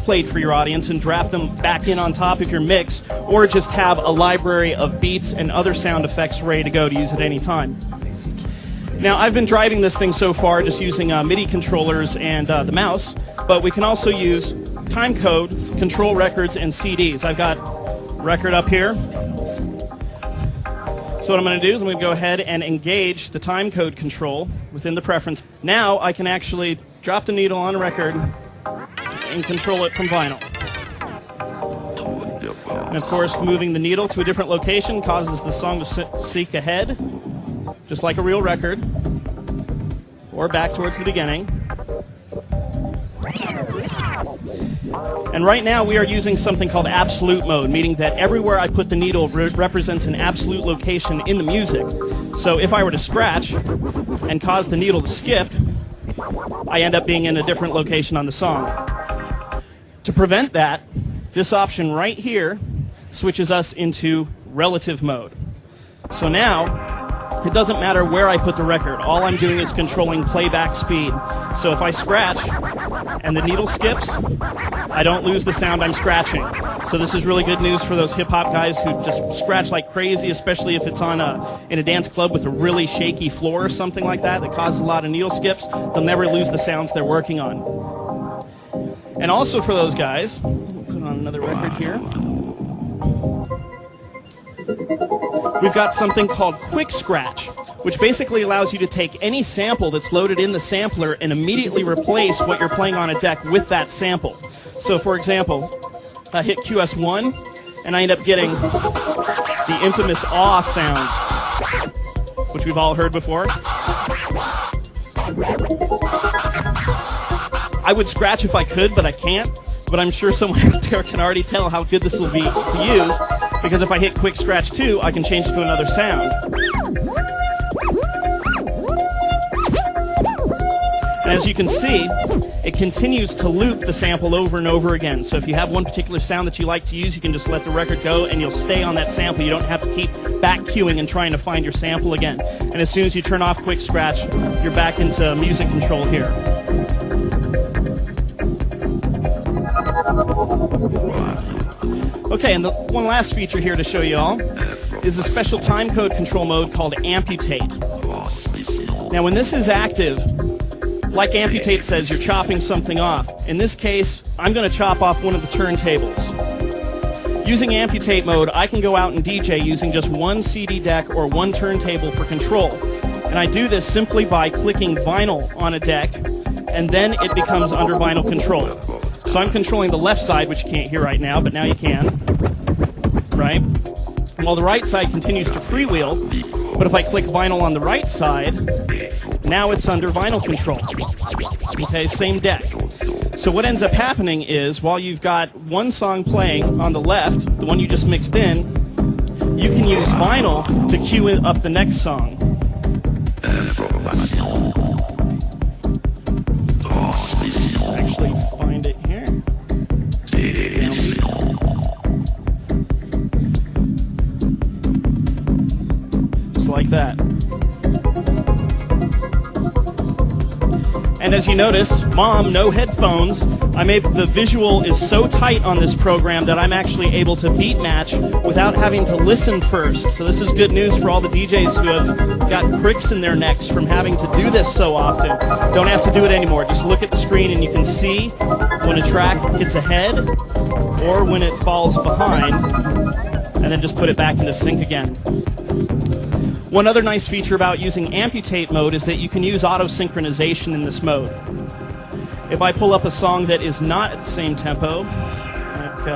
played for your audience and drop them back in on top of your mix, or just have a library of beats and other sound effects ready to go to use at any time. Now, I've been driving this thing so far just using MIDI controllers and the mouse, but we can also use time code, control records, and CDs. I've got a record up here. So what I'm going to do is I'm going to go ahead and engage the time code control within the preference. Now I can actually drop the needle on a record and control it from vinyl. And of course, moving the needle to a different location causes the song to seek ahead, just like a real record, or back towards the beginning. And right now we are using something called absolute mode, meaning that everywhere I put the needle represents an absolute location in the music. So if I were to scratch and cause the needle to skip, I end up being in a different location on the song. To prevent that, this option right here switches us into relative mode. So now, it doesn't matter where I put the record. All I'm doing is controlling playback speed. So if I scratch and the needle skips, I don't lose the sound I'm scratching. So this is really good news for those hip-hop guys who just scratch like crazy, especially if it's in a dance club with a really shaky floor or something like that causes a lot of needle skips. They'll never lose the sounds they're working on. And also for those guys, we'll put on another record here. We've got something called Quick Scratch, which basically allows you to take any sample that's loaded in the sampler and immediately replace what you're playing on a deck with that sample. So for example, I hit QS1 and I end up getting the infamous aw sound, which we've all heard before. I would scratch if I could, but I can't. But I'm sure someone out there can already tell how good this will be to use, because if I hit Quick Scratch 2, I can change to another sound. And as you can see, it continues to loop the sample over and over again. So if you have one particular sound that you like to use, you can just let the record go and you'll stay on that sample. You don't have to keep back queuing and trying to find your sample again. And as soon as you turn off Quick Scratch, you're back into music control here. Okay, and the one last feature here to show you all is a special time code control mode called Amputate. Now when this is active, like Amputate says, you're chopping something off. In this case, I'm going to chop off one of the turntables. Using Amputate mode, I can go out and DJ using just one CD deck or one turntable for control. And I do this simply by clicking vinyl on a deck, and then it becomes under vinyl control. So I'm controlling the left side, which you can't hear right now, but now you can, right? While the right side continues to freewheel, but if I click vinyl on the right side, now it's under vinyl control. Okay, same deck. So what ends up happening is, while you've got one song playing on the left, the one you just mixed in, you can use vinyl to cue up the next song. Actually, find it here. Just like that. And as you notice, Mom, no headphones. The visual is so tight on this program that I'm actually able to beat match without having to listen first. So this is good news for all the DJs who have got pricks in their necks from having to do this so often. Don't have to do it anymore. Just look at the screen and you can see when a track hits ahead or when it falls behind, and then just put it back into sync again. One other nice feature about using Amputate mode is that you can use auto-synchronization in this mode. If I pull up a song that is not at the same tempo, like